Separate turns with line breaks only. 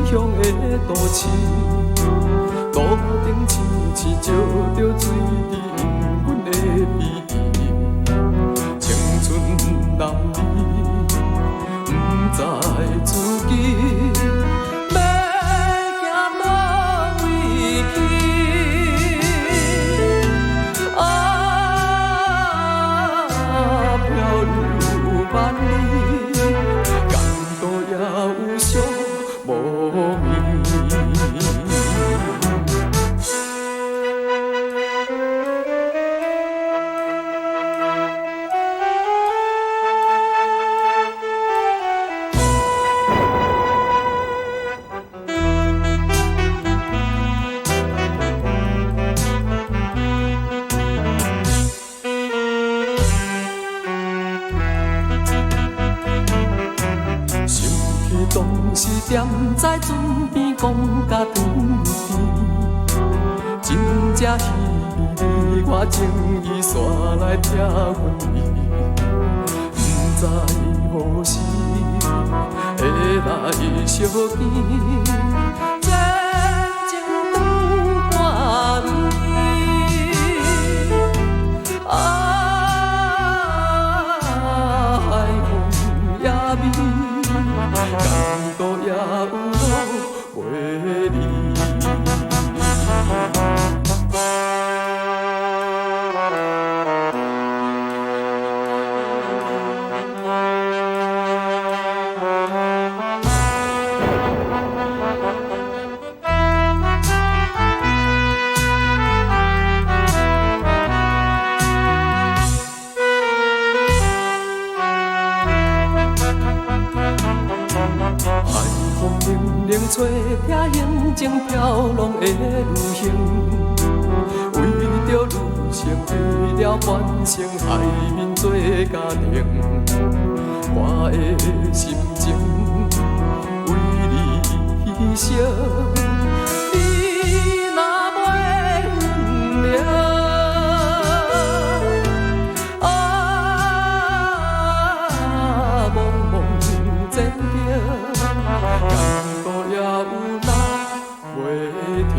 乡的都市，路顶青青照着水滴引阮的鼻翼，青春男儿不知自己要行倒位去。漂流万里，感动也有伤无眠。当时踮在船边，讲甲长天，真正稀微，我情意煞来拆阮意，不知何时会来相见。真情长半暝，海风也美。感动也有路陪你。海风冷冷吹，听心情飘浪的旅行，为着女性，为了完成海面做家庭，我的心情为你牺牲，你若袂原谅。感动也有人袂停。